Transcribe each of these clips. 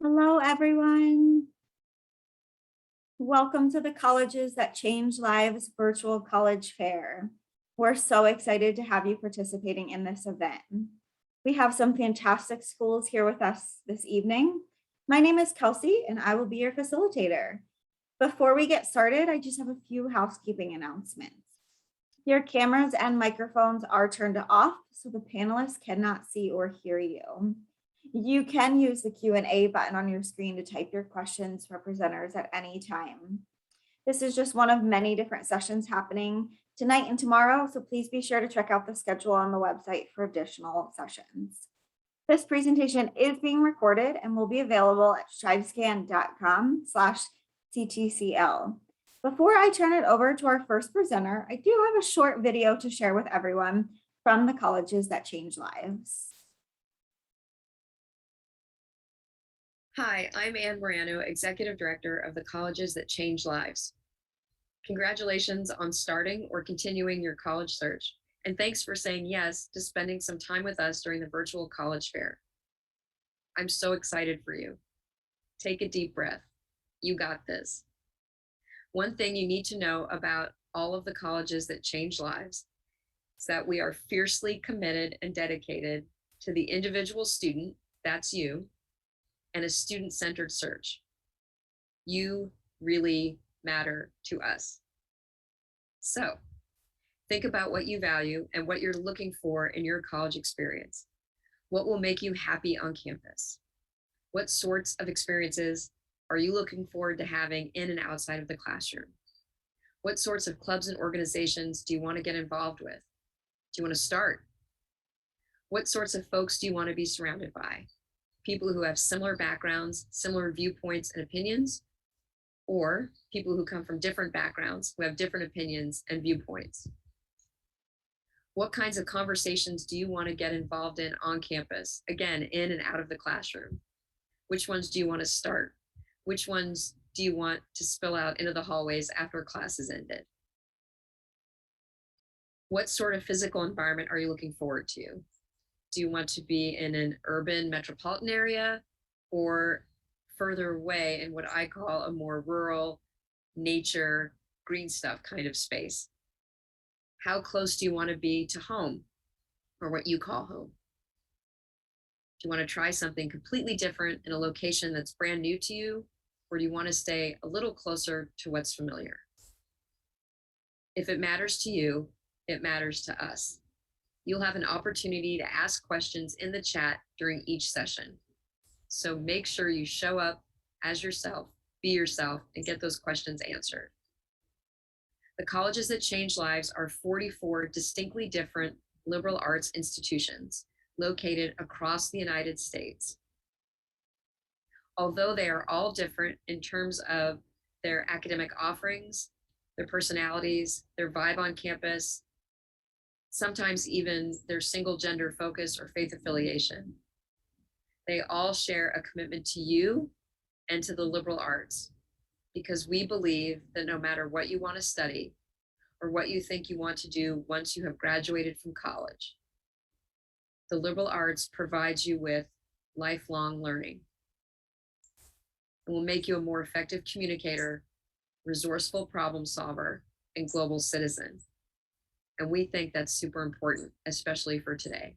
Hello, everyone. Welcome to the Colleges That Change Lives virtual college fair. We're so excited to have you participating in this event. We have some fantastic schools here with us this evening. My name is Kelsey, and I will be your facilitator. Before we get started, I just have a few housekeeping announcements. Your cameras and microphones are turned off, so the panelists cannot see or hear you. You can use the Q&A button on your screen to type your questions for presenters at any time. This is just one of many different sessions happening tonight and tomorrow, so please be sure to check out the schedule on the website for additional sessions. This presentation is being recorded and will be available at strivescan.com/CTCL. Before I turn it over to our first presenter, I do have a short video to share with everyone from the Colleges That Change Lives. Hi, I'm Ann Morano, Executive Director of the Colleges That Change Lives. Congratulations on starting or continuing your college search, and thanks for saying yes to spending some time with us during the virtual college fair. I'm so excited for you. Take a deep breath. You got this. One thing you need to know about all of the colleges that change lives is that we are fiercely committed and dedicated to the individual student, that's you, and a student-centered search. You really matter to us. So think about what you value and what you're looking for in your college experience. What will make you happy on campus? What sorts of experiences are you looking forward to having in and outside of the classroom? What sorts of clubs and organizations do you want to get involved with? Do you want to start? What sorts of folks do you want to be surrounded by? People who have similar backgrounds, similar viewpoints and opinions, or people who come from different backgrounds who have different opinions and viewpoints. What kinds of conversations do you want to get involved in on campus? Again, in and out of the classroom. Which ones do you want to start? Which ones do you want to spill out into the hallways after class is ended? What sort of physical environment are you looking forward to? Do you want to be in an urban metropolitan area or further away in what I call a more rural, nature, green stuff kind of space? How close do you want to be to home, or what you call home? Do you want to try something completely different in a location that's brand new to you, or do you want to stay a little closer to what's familiar? If it matters to you, it matters to us. You'll have an opportunity to ask questions in the chat during each session. So make sure you show up as yourself, be yourself, and get those questions answered. The Colleges That Change Lives are 44 distinctly different liberal arts institutions located across the United States. Although they are all different in terms of their academic offerings, their personalities, their vibe on campus, sometimes even their single gender focus or faith affiliation, they all share a commitment to you and to the liberal arts, because we believe that no matter what you want to study or what you think you want to do once you have graduated from college, the liberal arts provides you with lifelong learning. It will make you a more effective communicator, resourceful problem solver, and global citizen. And we think that's super important, especially for today.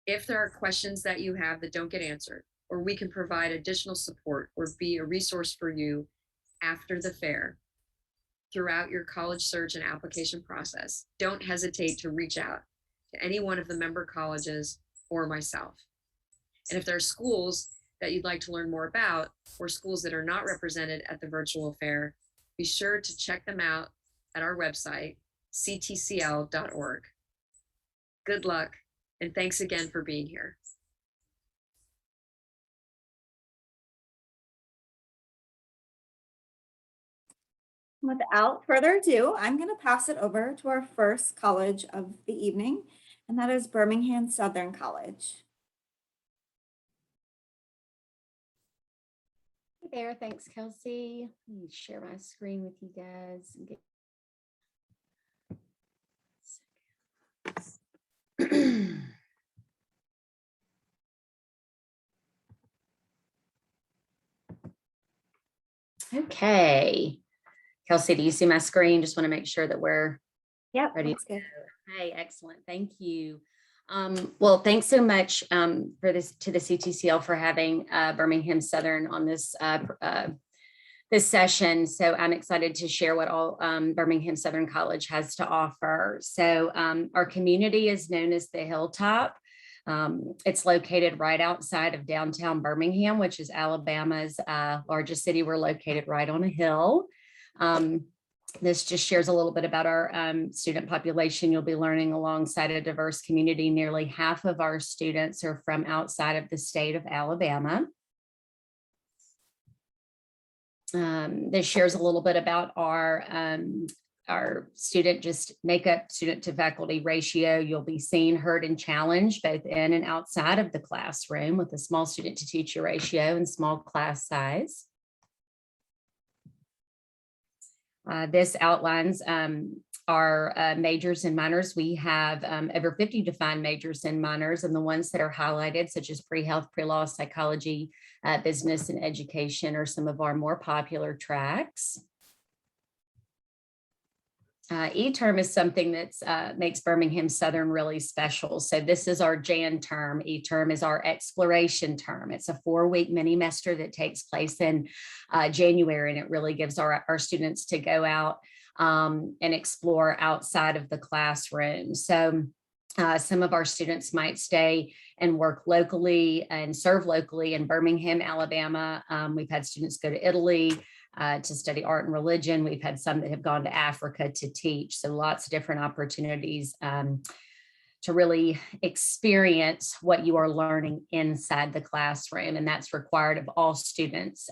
If there are questions that you have that don't get answered, or we can provide additional support or be a resource for you after the fair, throughout your college search and application process, don't hesitate to reach out to any one of the member colleges or myself. And if there are schools that you'd like to learn more about, or schools that are not represented at the virtual fair, be sure to check them out at our website, ctcl.org. Good luck, and thanks again for being here. Without further ado, I'm going to pass it over to our first college of the evening, and that is Birmingham Southern College. Hey there, thanks, Kelsey. Let me share my screen with you guys. Okay. Kelsey, do you see my screen? Just want to make sure that we're Yep, ready. looks good. Hey, excellent. Thank you. Well, thanks so much for this to the CTCL for having Birmingham Southern on this this session. So I'm excited to share what all Birmingham Southern College has to offer. So our community is known as the Hilltop. It's located right outside of downtown Birmingham, which is Alabama's largest city. We're located right on a hill. This just shares a little bit about our student population. You'll be learning alongside a diverse community. Nearly half of our students are from outside of the state of Alabama. This shares a little bit about our student just makeup, student to faculty ratio. You'll be seen, heard, and challenged both in and outside of the classroom with a small student to teacher ratio and small class size. This outlines our majors and minors. We have over 50 defined majors and minors, and the ones that are highlighted, such as pre-health, pre-law, psychology, business, and education, are some of our more popular tracks. E-term is something that makes Birmingham Southern really special. So this is our Jan term. E-term is our exploration term. It's a 4-week mini-mester that takes place in January, and it really gives our students to go out and explore outside of the classroom. So some of our students might stay and work locally and serve locally in Birmingham, Alabama. We've had students go to Italy to study art and religion. We've had some that have gone to Africa to teach. So lots of different opportunities to really experience what you are learning inside the classroom. And that's required of all students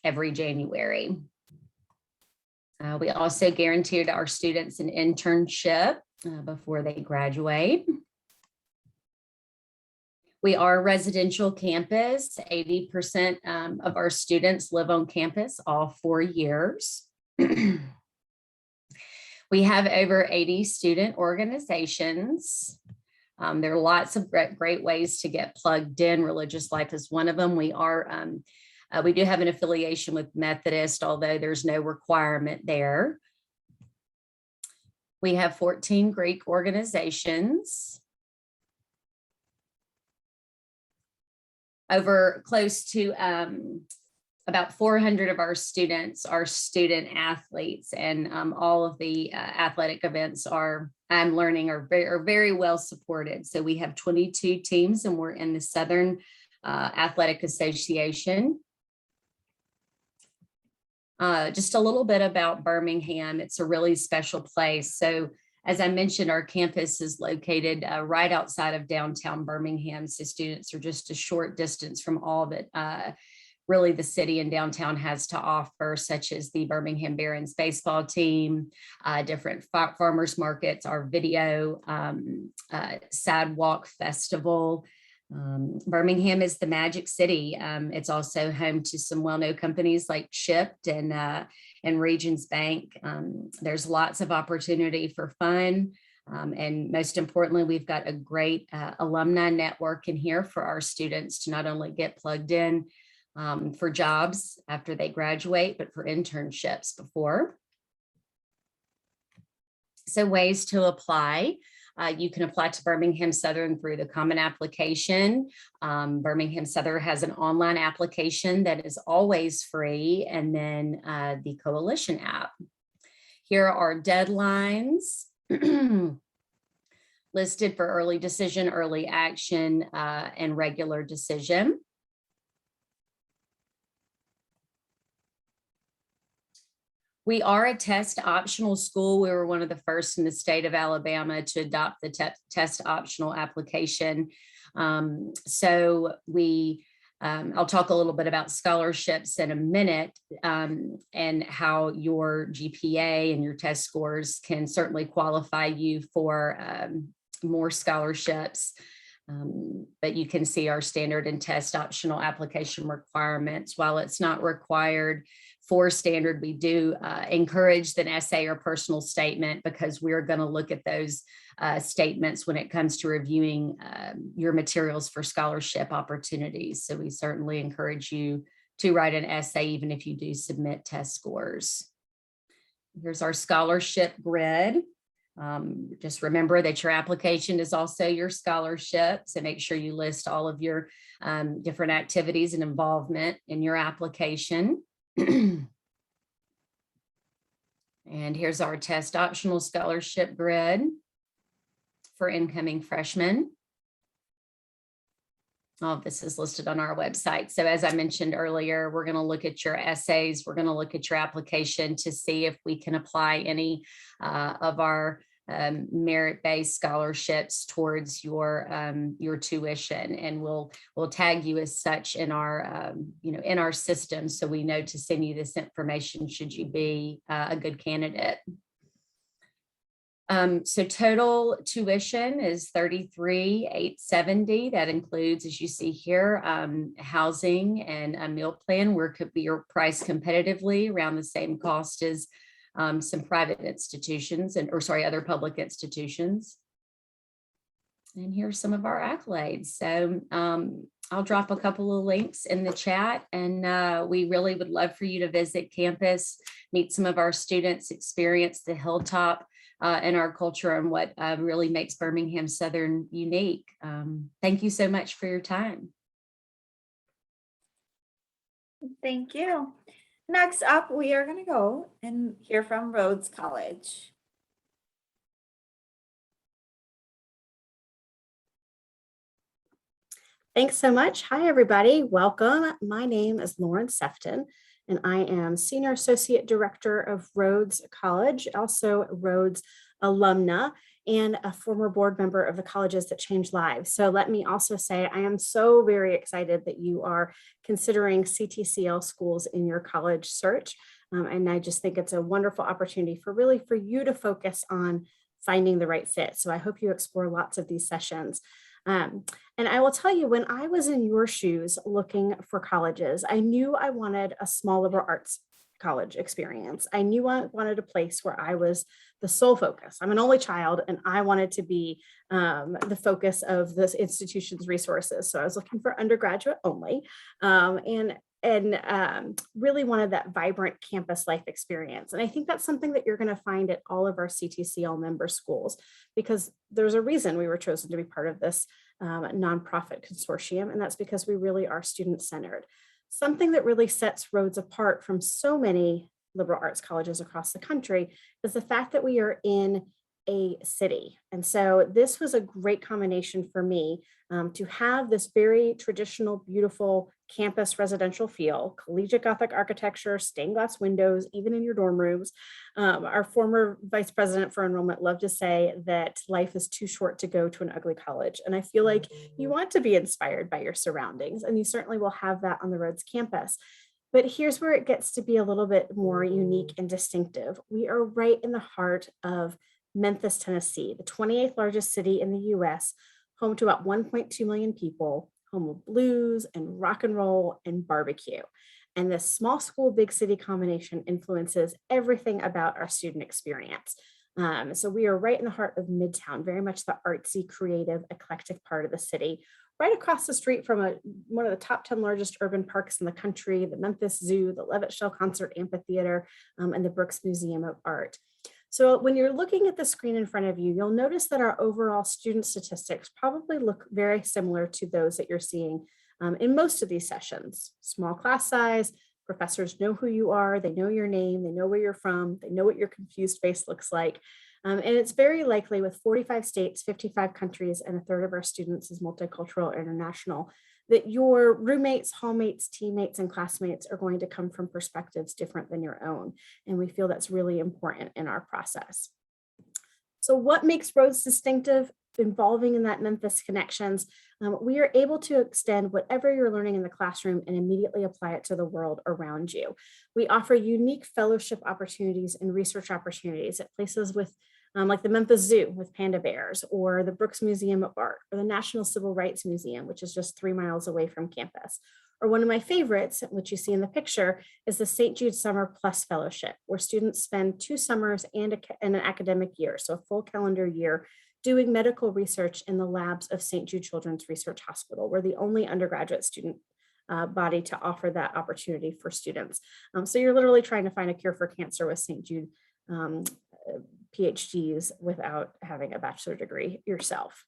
every January. We also guaranteed our students an internship before they graduate. We are a residential campus. 80% of our students live on campus all 4 years. We have over 80 student organizations. There are lots of great ways to get plugged in. Religious life is one of them. We do have an affiliation with Methodist, although there's no requirement there. We have 14 Greek organizations. Over close to about 400 of our students are student athletes, and all of the athletic events are very well supported. So we have 22 teams, and we're in the Southern Athletic Association. Just a little bit about Birmingham. It's a really special place. So as I mentioned, our campus is located right outside of downtown Birmingham. So students are just a short distance from all that really the city and downtown has to offer, such as the Birmingham Barons baseball team, different farmers markets, our video sidewalk festival. Birmingham is the Magic City. It's also home to some well-known companies like Shipt and Regions Bank. There's lots of opportunity for fun. And most importantly, we've got a great alumni network in here for our students to not only get plugged in for jobs after they graduate, but for internships before. So ways to apply. You can apply to Birmingham Southern through the Common Application. Birmingham Southern has an online application that is always free, and then the Coalition app. Here are deadlines listed for early decision, early action, and regular decision. We are a test optional school. We were one of the first in the state of Alabama to adopt the test optional application. So I'll talk a little bit about scholarships in a minute, and how your GPA and your test scores can certainly qualify you for more scholarships. But you can see our standard and test optional application requirements. While it's not required for standard, we do encourage an essay or personal statement, because we're going to look at those statements when it comes to reviewing your materials for scholarship opportunities. So we certainly encourage you to write an essay, even if you do submit test scores. Here's our scholarship grid. Just remember that your application is also your scholarship. So make sure you list all of your different activities and involvement in your application. And here's our test optional scholarship grid for incoming freshmen. All of this is listed on our website. So as I mentioned earlier, we're going to look at your essays. We're going to look at your application to see if we can apply any of our merit-based scholarships towards your tuition, and we'll tag you as such in our in our system, so we know to send you this information should you be a good candidate. So total tuition is $33,870. That includes, as you see here, housing and a meal plan. We are priced competitively around the same cost as some private institutions other public institutions. And here's some of our accolades. So I'll drop a couple of links in the chat, and we really would love for you to visit campus, meet some of our students, experience the hilltop and our culture and what really makes Birmingham Southern unique. Thank you so much for your time. Thank you. Next up, we are going to go and hear from Rhodes College. Thanks so much. Hi, everybody. Welcome. My name is Laurensefton, and I am Senior Associate Director of Rhodes College, also Rhodes alumna, and a former board member of the Colleges That Change Lives. So let me also say I am so very excited that you are considering CTCL schools in your college search. And I just think it's a wonderful opportunity for you to focus on finding the right fit. So I hope you explore lots of these sessions. And I will tell you, when I was in your shoes looking for colleges, I knew I wanted a small liberal arts college experience. I knew I wanted a place where I was the sole focus. I'm an only child, and I wanted to be the focus of this institution's resources. So I was looking for undergraduate only, and really wanted that vibrant campus life experience. And I think that's something that you're going to find at all of our CTCL member schools, because there's a reason we were chosen to be part of this nonprofit consortium, and that's because we really are student-centered. Something that really sets Rhodes apart from so many liberal arts colleges across the country is the fact that we are in a city. And so this was a great combination for me to have this very traditional, beautiful campus residential feel, collegiate Gothic architecture, stained glass windows, even in your dorm rooms. Our former vice president for enrollment loved to say that life is too short to go to an ugly college. And I feel like you want to be inspired by your surroundings, and you certainly will have that on the Rhodes campus. But here's where it gets to be a little bit more unique and distinctive. We are right in the heart of Memphis, Tennessee, the 28th largest city in the US, home to about 1.2 million people, home of blues and rock and roll and barbecue. And this small school, big city combination influences everything about our student experience. So we are right in the heart of Midtown, very much the artsy, creative, eclectic part of the city, right across the street from one of the top 10 largest urban parks in the country, the Memphis Zoo, the Levitt Shell Concert Amphitheater, and the Brooks Museum of Art. So when you're looking at the screen in front of you, you'll notice that our overall student statistics probably look very similar to those that you're seeing in most of these sessions. Small class size, professors know who you are, they know your name, they know where you're from, they know what your confused face looks like. And it's very likely, with 45 states, 55 countries, and a third of our students is multicultural or international, that your roommates, hallmates, teammates, and classmates are going to come from perspectives different than your own. And we feel that's really important in our process. So what makes Rhodes distinctive? Involving in that Memphis connections, we are able to extend whatever you're learning in the classroom and immediately apply it to the world around you. We offer unique fellowship opportunities and research opportunities at places with like the Memphis Zoo with panda bears, or the Brooks Museum of Art, or the National Civil Rights Museum, which is just 3 miles away from campus. Or one of my favorites, which you see in the picture, is the St. Jude Summer Plus Fellowship, where students spend 2 summers and an academic year, so a full calendar year, doing medical research in the labs of St. Jude Children's Research Hospital. We're the only undergraduate student body to offer that opportunity for students. So you're literally trying to find a cure for cancer with St. Jude PhDs without having a bachelor degree yourself.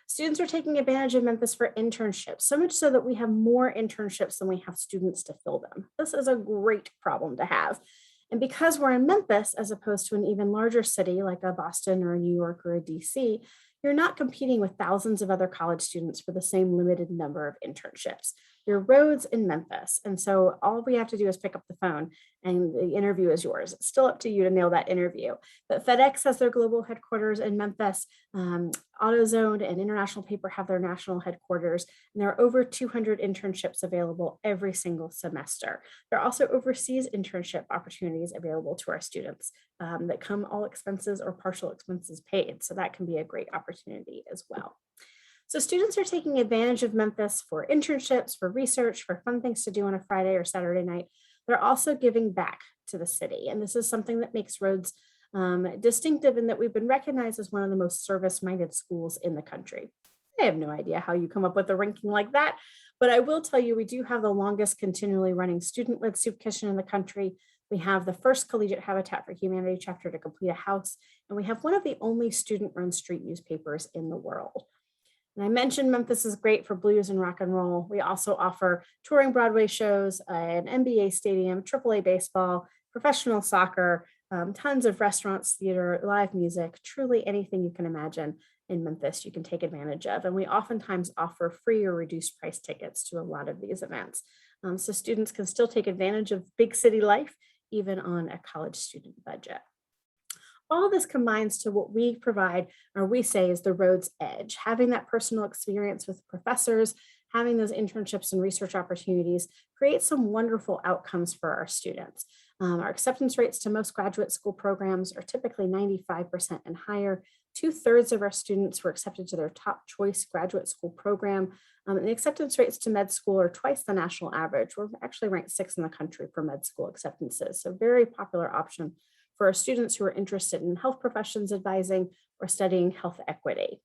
Students are taking advantage of Memphis for internships, so much so that we have more internships than we have students to fill them. This is a great problem to have. And because we're in Memphis, as opposed to an even larger city like a Boston or a New York or a DC, you're not competing with thousands of other college students for the same limited number of internships. You're Rhodes in Memphis. And so all we have to do is pick up the phone and the interview is yours. It's still up to you to nail that interview. But FedEx has their global headquarters in Memphis. AutoZone and International Paper have their national headquarters. And there are over 200 internships available every single semester. There are also overseas internship opportunities available to our students that come all expenses or partial expenses paid. So that can be a great opportunity as well. So students are taking advantage of Memphis for internships, for research, for fun things to do on a Friday or Saturday night. They're also giving back to the city. And this is something that makes Rhodes distinctive in that we've been recognized as one of the most service-minded schools in the country. I have no idea how you come up with a ranking like that, but I will tell you we do have the longest continually running student-led soup kitchen in the country. We have the first collegiate Habitat for Humanity chapter to complete a house, and we have one of the only student-run street newspapers in the world. And I mentioned Memphis is great for blues and rock and roll. We also offer touring Broadway shows, an NBA stadium, AAA baseball, professional soccer, tons of restaurants, theater, live music, truly anything you can imagine in Memphis you can take advantage of. And we oftentimes offer free or reduced price tickets to a lot of these events. So students can still take advantage of big city life, even on a college student budget. All this combines to what we provide, or we say is the Rhodes Edge, having that personal experience with professors, having those internships and research opportunities create some wonderful outcomes for our students. Our acceptance rates to most graduate school programs are typically 95% and higher. 2/3 of our students were accepted to their top choice graduate school program. And the acceptance rates to med school are twice the national average. We're actually ranked 6th in the country for med school acceptances. So very popular option for our students who are interested in health professions advising or studying health equity.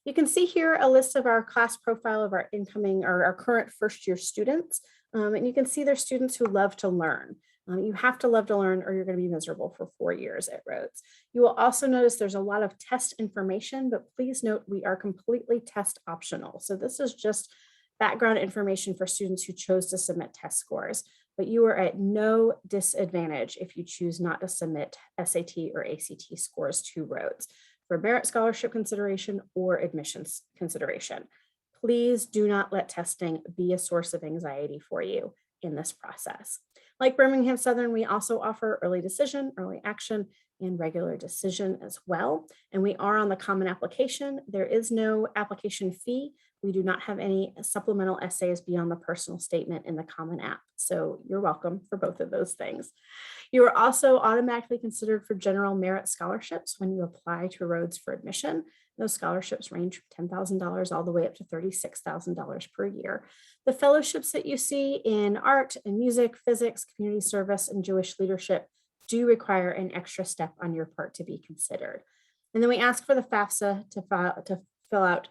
You can see here a list of our class profile of our incoming or our current first year students. And you can see they're students who love to learn. You have to love to learn or you're going to be miserable for 4 years at Rhodes. You will also notice there's a lot of test information, but please note we are completely test optional. So this is just background information for students who chose to submit test scores, but you are at no disadvantage if you choose not to submit SAT or ACT scores to Rhodes for merit scholarship consideration or admissions consideration. Please do not let testing be a source of anxiety for you in this process. Like Birmingham Southern, we also offer early decision, early action, and regular decision as well. And we are on the common application. There is no application fee. We do not have any supplemental essays beyond the personal statement in the common app. So you're welcome for both of those things. You are also automatically considered for general merit scholarships when you apply to Rhodes for admission. Those scholarships range from $10,000 all the way up to $36,000 per year. The fellowships that you see in art and music, physics, community service, and Jewish leadership do require an extra step on your part to be considered. And then we ask for the FAFSA to fill out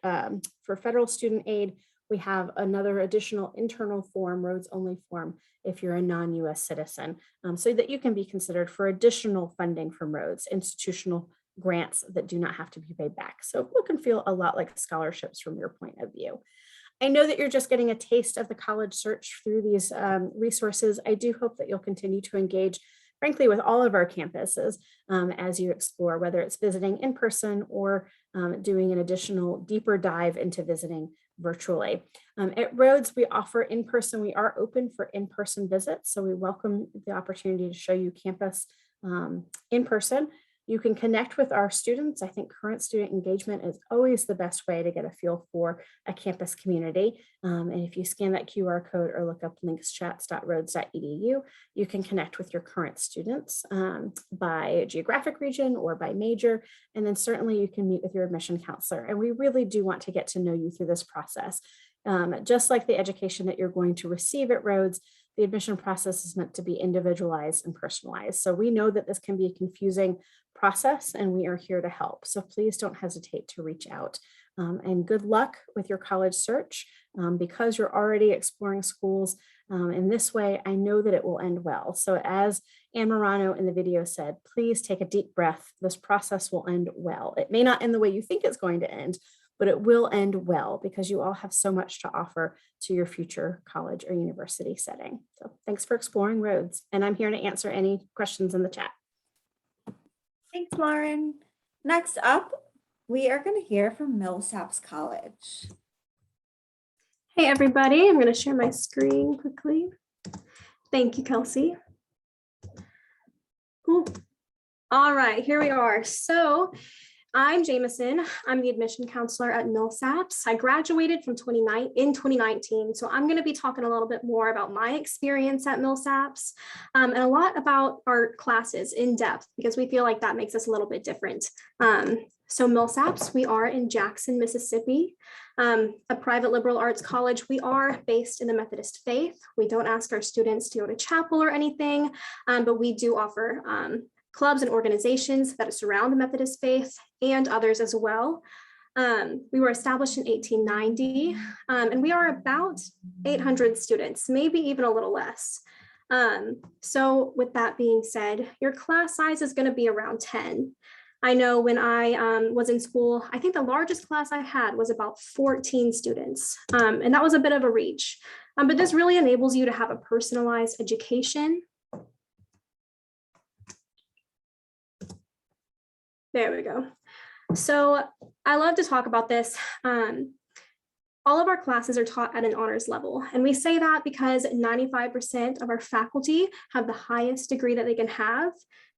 for federal student aid. We have another additional internal form, Rhodes only form, if you're a non-US citizen, so that you can be considered for additional funding from Rhodes, institutional grants that do not have to be paid back. So it can feel a lot like scholarships from your point of view. I know that you're just getting a taste of the college search through these resources. I do hope that you'll continue to engage, frankly, with all of our campuses as you explore, whether it's visiting in person or doing an additional deeper dive into visiting virtually. At Rhodes, we offer in-person. We are open for in-person visits, so we welcome the opportunity to show you campus in person. You can connect with our students. I think current student engagement is always the best way to get a feel for a campus community. And if you scan that QR code or look up linkschats.rhodes.edu, you can connect with your current students by geographic region or by major. And then certainly you can meet with your admission counselor. And we really do want to get to know you through this process. Just like the education that you're going to receive at Rhodes, the admission process is meant to be individualized and personalized. So we know that this can be a confusing process and we are here to help. So please don't hesitate to reach out. And good luck with your college search. Because you're already exploring schools in this way, I know that it will end well. So as Ann Morano in the video said, please take a deep breath. This process will end well. It may not end the way you think it's going to end, but it will end well because you all have so much to offer to your future college or university setting. So thanks for exploring Rhodes. And I'm here to answer any questions in the chat. Thanks, Lauren. Next up, we are going to hear from Millsaps College. Hey everybody, I'm going to share my screen quickly. Thank you, Kelsey. Cool. All right, here we are. So I'm Jameson. I'm the admission counselor at Millsaps. I graduated from 2019. So I'm going to be talking a little bit more about my experience at Millsaps and a lot about our classes in depth because we feel like that makes us a little bit different. So Millsaps, we are in Jackson, Mississippi, a private liberal arts college. We are based in the Methodist faith. We don't ask our students to go to chapel or anything, but we do offer clubs and organizations that surround the Methodist faith and others as well. We were established in 1890, and we are about 800 students, maybe even a little less. So with that being said, your class size is going to be around 10. I know when I was in school, I think the largest class I had was about 14 students, and that was a bit of a reach. But this really enables you to have a personalized education. There we go. So I love to talk about this. All of our classes are taught at an honors level. And we say that because 95% of our faculty have the highest degree that they can have.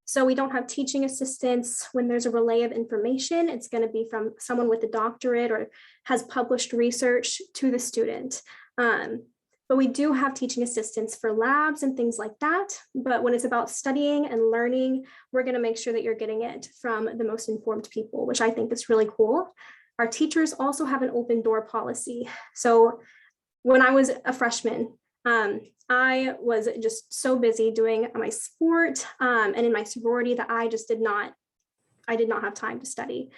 So we don't have teaching assistants. When there's a relay of information, it's going to be from someone with a doctorate or has published research to the student. But we do have teaching assistants for labs and things like that. But when it's about studying and learning, we're going to make sure that you're getting it from the most informed people, which I think is really cool. Our teachers also have an open door policy. So when I was a freshman, I was just so busy doing my sport and in my sorority that I did not have time to study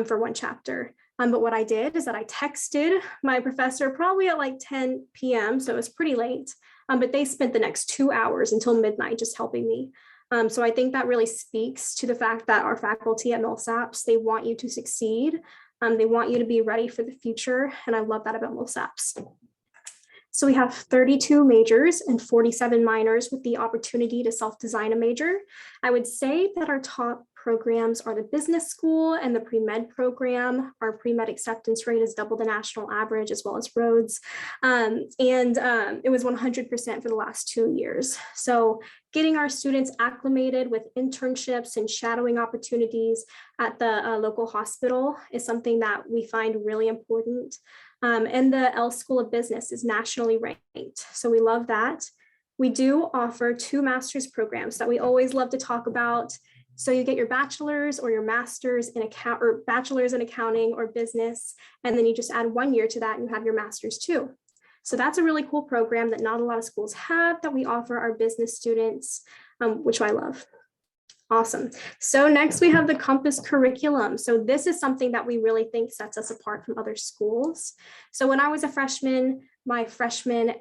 for one chapter. But what I did is that I texted my professor probably at like 10 p.m. So it was pretty late, but they spent the next 2 hours until midnight just helping me. So I think that really speaks to the fact that our faculty at Millsaps, they want you to succeed. They want you to be ready for the future. And I love that about Millsaps. So we have 32 majors and 47 minors with the opportunity to self-design a major. I would say that our top programs are the business school and the pre-med program. Our pre-med acceptance rate is double the national average as well as Rhodes. It was 100% for the last 2 years. So getting our students acclimated with internships and shadowing opportunities at the local hospital is something that we find really important. And the L School of Business is nationally ranked. So we love that. We do offer 2 master's programs that we always love to talk about. So you get your bachelor's or your master's in bachelor's in accounting or business, and then you just add 1 year to that and you have your master's too. So that's a really cool program that not a lot of schools have that we offer our business students, which I love. Awesome. So next we have the Compass curriculum. So this is something that we really think sets us apart from other schools. So when I was a freshman, my freshman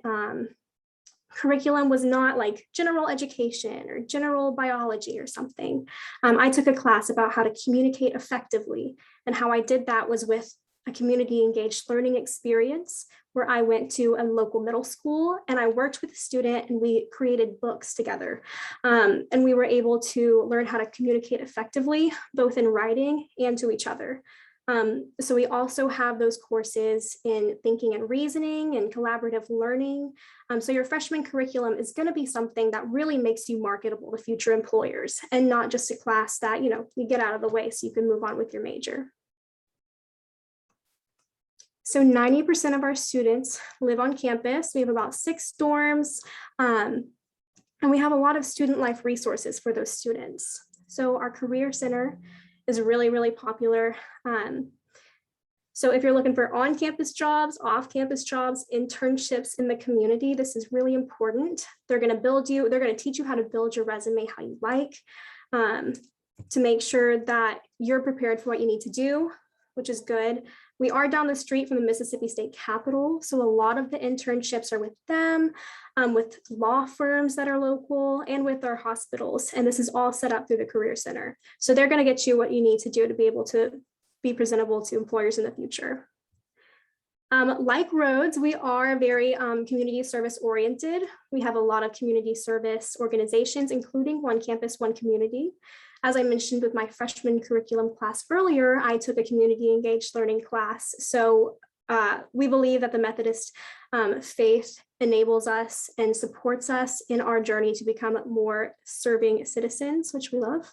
curriculum was not like general education or general biology or something. I took a class about how to communicate effectively, and how I did that was with a community engaged learning experience where I went to a local middle school and I worked with a student and we created books together. And we were able to learn how to communicate effectively, both in writing and to each other. So we also have those courses in thinking and reasoning and collaborative learning. So your freshman curriculum is going to be something that really makes you marketable to future employers, and not just a class that, you get out of the way so you can move on with your major. So 90% of our students live on campus. We have about 6 dorms, and we have a lot of student life resources for those students. So our career center is really, really popular. So if you're looking for on-campus jobs, off-campus jobs, internships in the community, this is really important. They're going to teach you how to build your resume how you like, to make sure that you're prepared for what you need to do, which is good. We are down the street from the Mississippi State Capitol, so a lot of the internships are with them, with law firms that are local, and with our hospitals. And this is all set up through the Career Center. So they're going to get you what you need to do to be able to be presentable to employers in the future. Like Rhodes, we are very community service oriented. We have a lot of community service organizations, including One Campus, One Community. As I mentioned with my freshman curriculum class earlier, I took a community engaged learning class. So we believe that the Methodist faith enables us and supports us in our journey to become more serving citizens, which we love.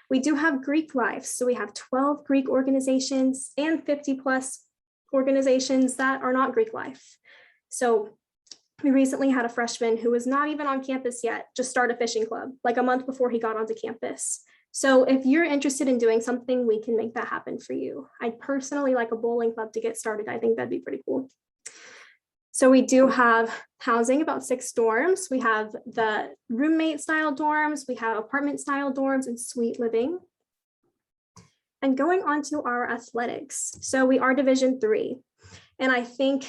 We do have Greek life. So we have 12 Greek organizations and 50 plus organizations that are not Greek life. So we recently had a freshman who was not even on campus yet, just start a fishing club, like a month before he got onto campus. So if you're interested in doing something, we can make that happen for you. I'd personally like a bowling club to get started. I think that'd be pretty cool. So we do have housing, about 6 dorms. We have the roommate style dorms, we have apartment style dorms and suite living. And going on to our athletics. So we are Division III. And I think,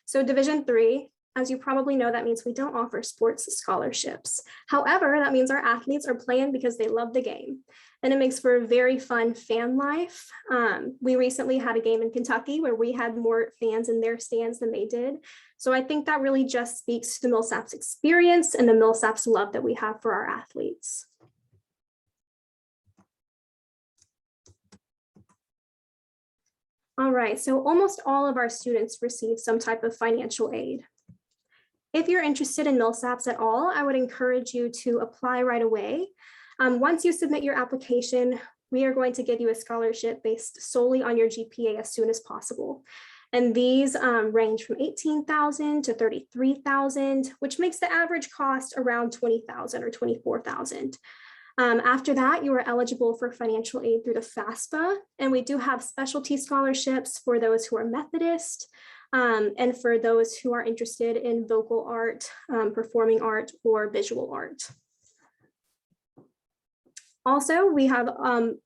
so Division III, as you probably know, that means we don't offer sports scholarships. However, that means our athletes are playing because they love the game. And it makes for a very fun fan life. We recently had a game in Kentucky where we had more fans in their stands than they did. So I think that really just speaks to the Millsaps experience and the Millsaps love that we have for our athletes. All right, so almost all of our students receive some type of financial aid. If you're interested in Millsaps at all, I would encourage you to apply right away. Once you submit your application, we are going to give you a scholarship based solely on your GPA as soon as possible. And these range from $18,000 to $33,000, which makes the average cost around $20,000 or $24,000. After that, you are eligible for financial aid through the FAFSA, and we do have specialty scholarships for those who are Methodist, and for those who are interested in vocal art, performing art, or visual art. Also, we have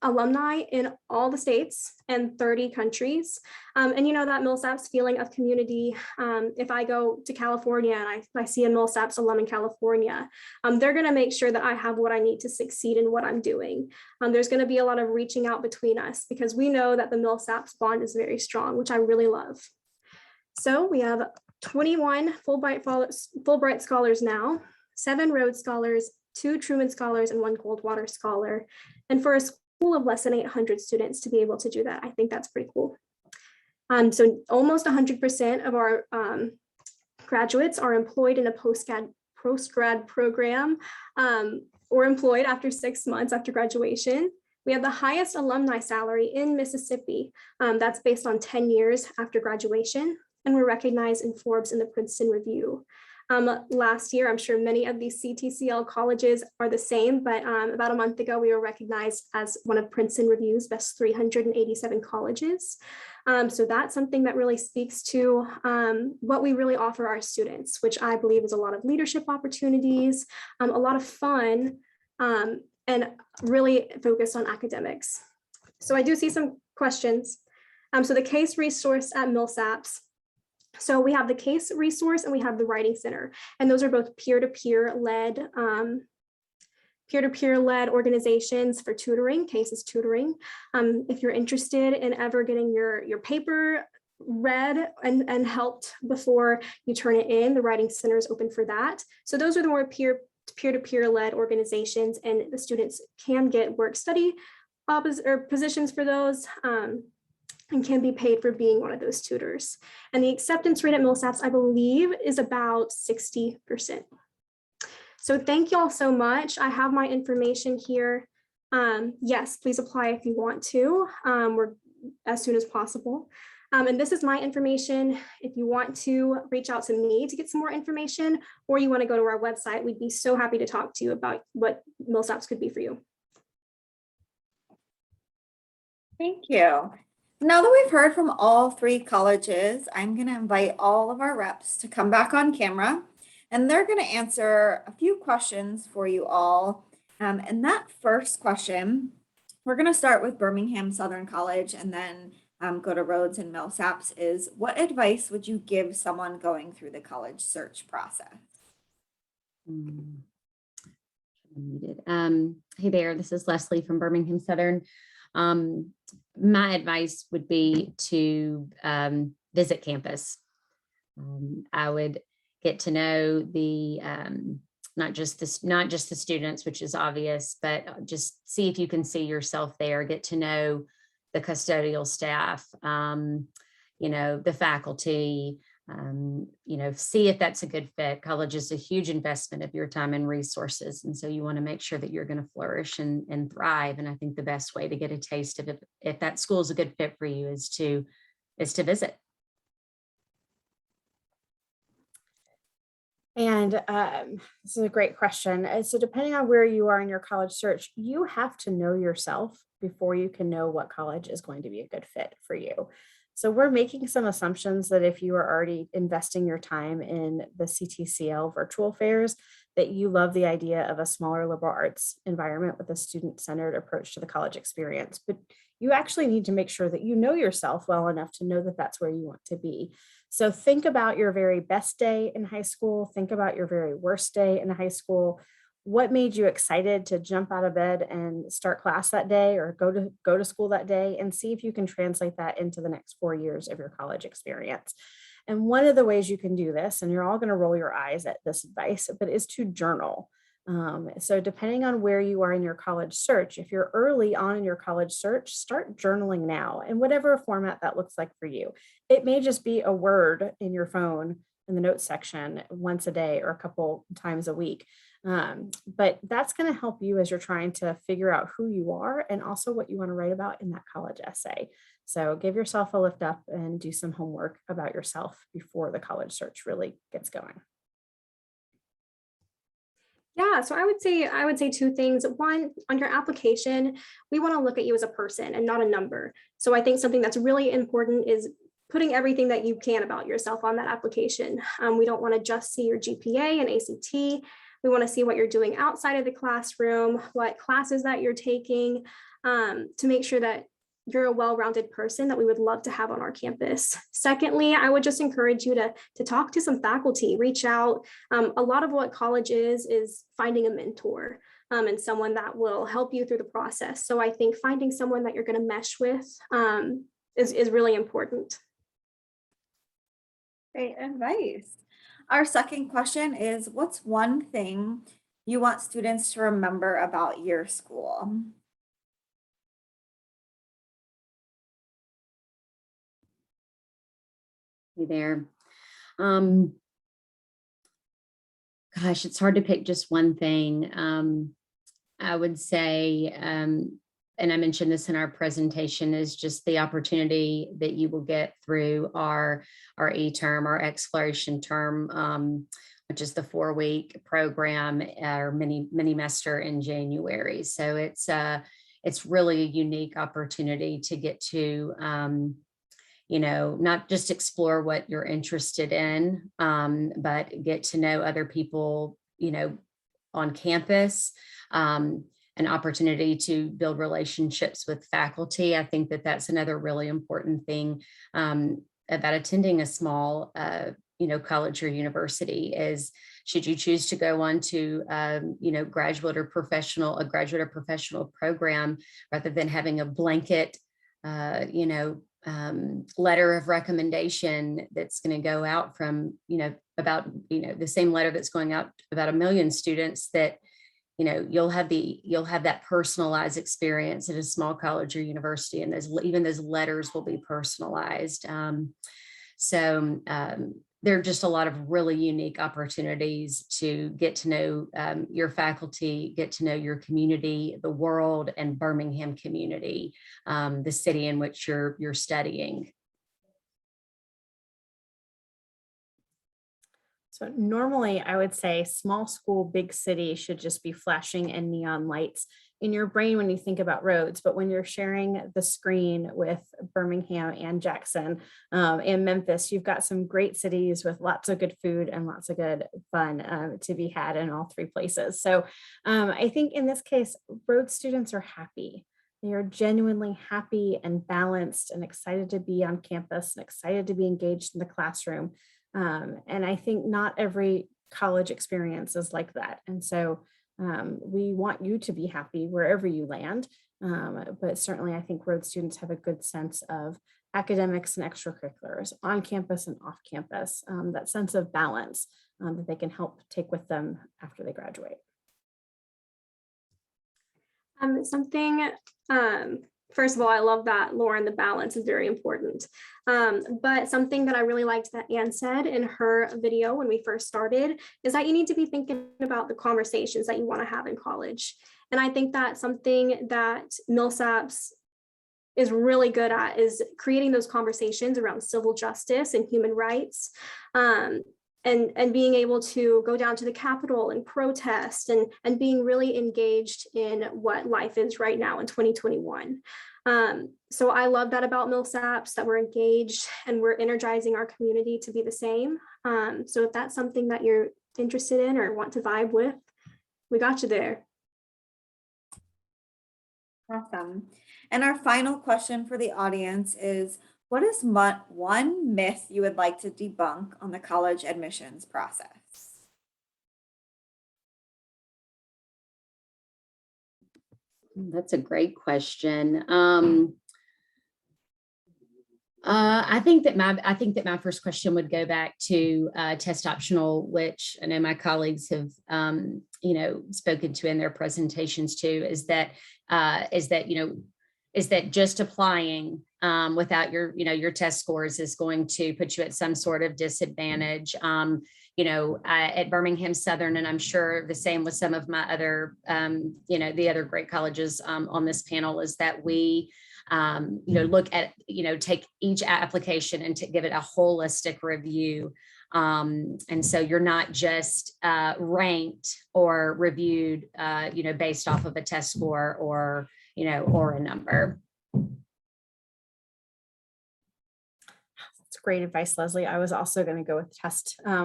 alumni in all the states and 30 countries. And you know that Millsaps feeling of community, if I go to California and I see a Millsaps alum in California, they're gonna make sure that I have what I need to succeed in what I'm doing. There's gonna be a lot of reaching out between us because we know that the Millsaps bond is very strong, which I really love. So we have 21 Fulbright scholars now, 7 Rhodes scholars, 2 Truman Scholars, and 1 Goldwater Scholar. And for a school of less than 800 students to be able to do that, I think that's pretty cool. So almost 100% of our graduates are employed in a post-grad program or employed after 6 months after graduation. We have the highest alumni salary in Mississippi. That's based on 10 years after graduation, and we're recognized in Forbes and the Princeton Review. Last year, I'm sure many of these CTCL colleges are the same, but about a month ago, we were recognized as one of Princeton Review's best 387 colleges. So that's something that really speaks to what we really offer our students, which I believe is a lot of leadership opportunities, a lot of fun, and really focused on academics. So I do see some questions. So the case resource at Millsaps. So we have the case resource and we have the writing center, and those are both peer-to-peer led organizations for tutoring, cases tutoring. If you're interested in ever getting your paper read and helped before you turn it in, the writing center is open for that. So those are the more peer-to-peer led organizations, and the students can get work study positions for those. And can be paid for being one of those tutors. And the acceptance rate at Millsaps, I believe, is about 60%. So thank you all so much. I have my information here. Yes, please apply if you want to, we're as soon as possible. And this is my information. If you want to reach out to me to get some more information, or you want to go to our website, we'd be so happy to talk to you about what Millsaps could be for you. Thank you. Now that we've heard from all 3 colleges, I'm going to invite all of our reps to come back on camera, and they're going to answer a few questions for you all. And that first question, we're going to start with Birmingham Southern College and then go to Rhodes and Millsaps is, what advice would you give someone going through the college search process? Muted. Hey there, this is Leslie from Birmingham Southern. My advice would be to visit campus. I would get to know the not just the students, which is obvious, but just see if you can see yourself there. Get to know the custodial staff, the faculty. See if that's a good fit. College is a huge investment of your time and resources. And so you want to make sure that you're going to flourish and thrive. And I think the best way to get a taste of it, if that school is a good fit for you, is to visit. And this is a great question. So depending on where you are in your college search, you have to know yourself before you can know what college is going to be a good fit for you. So we're making some assumptions that if you are already investing your time in the CTCL virtual fairs, that you love the idea of a smaller liberal arts environment with a student-centered approach to the college experience. But you actually need to make sure that you know yourself well enough to know that that's where you want to be. So think about your very best day in high school. Think about your very worst day in high school. What made you excited to jump out of bed and start class that day or go to school that day, and see if you can translate that into the next 4 years of your college experience. And one of the ways you can do this, and you're all going to roll your eyes at this advice, but is to journal. So depending on where you are in your college search, if you're early on in your college search, start journaling now in whatever format that looks like for you. It may just be a word in your phone in the notes section once a day or a couple times a week. But that's going to help you as you're trying to figure out who you are and also what you want to write about in that college essay. So give yourself a lift up and do some homework about yourself before the college search really gets going. Yeah, so I would say two things. One, on your application, we want to look at you as a person and not a number. So I think something that's really important is putting everything that you can about yourself on that application. We don't want to just see your GPA and ACT. We want to see what you're doing outside of the classroom, what classes that you're taking, to make sure that you're a well-rounded person that we would love to have on our campus. Secondly, I would just encourage you to talk to some faculty, reach out. A lot of what college is finding a mentor and someone that will help you through the process. So I think finding someone that you're going to mesh with is really important. Great advice. Our second question is, what's one thing you want students to remember about your school? There. Gosh, it's hard to pick just one thing. I would say, and I mentioned this in our presentation, is just the opportunity that you will get through our e-term, our exploration term, which is the 4-week program, our mini-mester in January. So it's really a unique opportunity to get to not just explore what you're interested in, but get to know other people, on campus, an opportunity to build relationships with faculty. I think that that's another really important thing about attending a small, college or university is, should you choose to go on to, graduate or professional program, rather than having a blanket, letter of recommendation that's going to go out from, about, the same letter that's going out about 1 million students, that, you'll have that personalized experience at a small college or university. And even those letters will be personalized. There are just a lot of really unique opportunities to get to know your faculty, get to know your community, the world, and Birmingham community, the city in which you're studying. So normally I would say small school, big city should just be flashing and neon lights in your brain when you think about Rhodes. But when you're sharing the screen with Birmingham and Jackson and Memphis, you've got some great cities with lots of good food and lots of good fun to be had in all 3 places. So I think in this case, Rhodes students are happy. They are genuinely happy and balanced and excited to be on campus and excited to be engaged in the classroom. And I think not every college experience is like that. And so we want you to be happy wherever you land. But certainly I think Rhodes students have a good sense of academics and extracurriculars on campus and off campus, that sense of balance that they can help take with them after they graduate. First of all, I love that, Lauren, the balance is very important. But something that I really liked that Anne said in her video when we first started is that you need to be thinking about the conversations that you want to have in college. And I think that something that Millsaps is really good at is creating those conversations around civil justice and human rights. And being able to go down to the Capitol and protest and being really engaged in what life is right now in 2021. So I love that about Millsaps, that we're engaged and we're energizing our community to be the same. So if that's something that you're interested in or want to vibe with, we got you there. Awesome. And our final question for the audience is, what is one myth you would like to debunk on the college admissions process? That's a great question. I think that my first question would go back to test optional, which I know my colleagues have spoken to in their presentations too. Is that just applying without your test scores is going to put you at some sort of disadvantage. At Birmingham Southern, and I'm sure the same with some of my other, the other great colleges on this panel, is that we, look at, take each application and to give it a holistic review. And so you're not just ranked or reviewed, based off of a test score or a number. That's great advice, Leslie. I was also going to go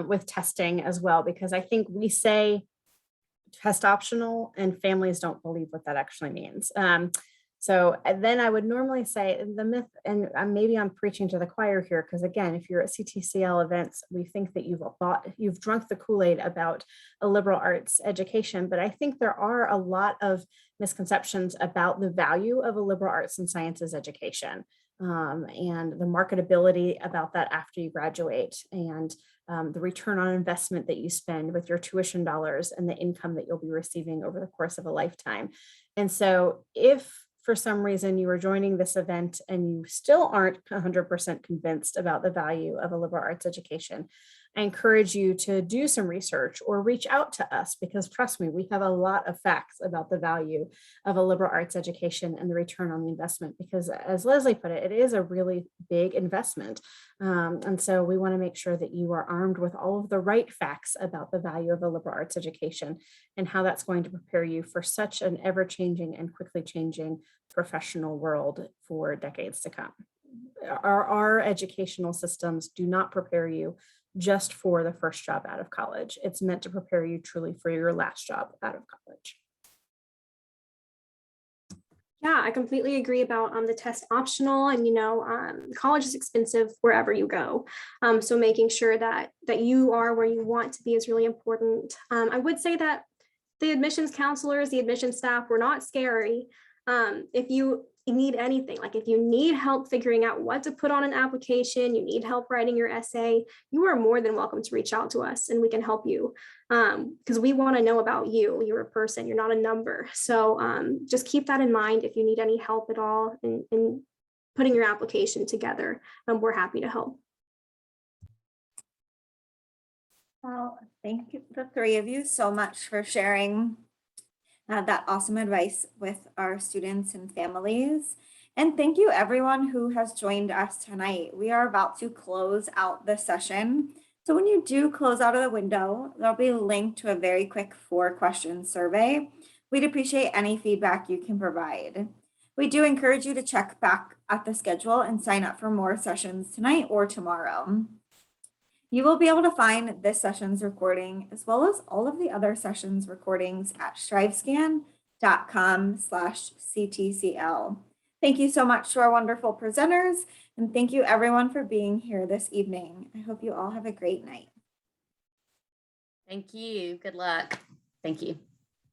with testing as well, because I think we say test optional and families don't believe what that actually means. So then I would normally say the myth, and maybe I'm preaching to the choir here, because again, if you're at CTCL events, we think that you've drunk the Kool-Aid about a liberal arts education, but I think there are a lot of misconceptions about the value of a liberal arts and sciences education, and the marketability about that after you graduate, and the return on investment that you spend with your tuition dollars and the income that you'll be receiving over the course of a lifetime. And so if for some reason you are joining this event and you still aren't 100% convinced about the value of a liberal arts education, I encourage you to do some research or reach out to us, because trust me, we have a lot of facts about the value of a liberal arts education and the return on the investment, because as Leslie put it, it is a really big investment. And so we want to make sure that you are armed with all of the right facts about the value of a liberal arts education and how that's going to prepare you for such an ever-changing and quickly changing professional world for decades to come. Our educational systems do not prepare you just for the first job out of college. It's meant to prepare you truly for your last job out of college. Yeah, I completely agree about the test optional, and college is expensive wherever you go. So making sure that you are where you want to be is really important. I would say that the admissions counselors, the admissions staff, were not scary. If you need anything, like if you need help figuring out what to put on an application, you need help writing your essay, you are more than welcome to reach out to us and we can help you, because we want to know about you. You're a person, you're not a number. So just keep that in mind. If you need any help at all in putting your application together, we're happy to help. Well, thank you, the three of you, so much for sharing that awesome advice with our students and families. And thank you everyone who has joined us tonight. We are about to close out the session. So when you do close out of the window, there'll be a link to a very quick 4-question survey. We'd appreciate any feedback you can provide. We do encourage you to check back at the schedule and sign up for more sessions tonight or tomorrow. You will be able to find this session's recording as well as all of the other sessions recordings at StriveScan rhodes.com/CTCL. Thank you so much to our wonderful presenters, and thank you everyone for being here this evening. I hope you all have a great night. Thank you. Good luck. Thank you.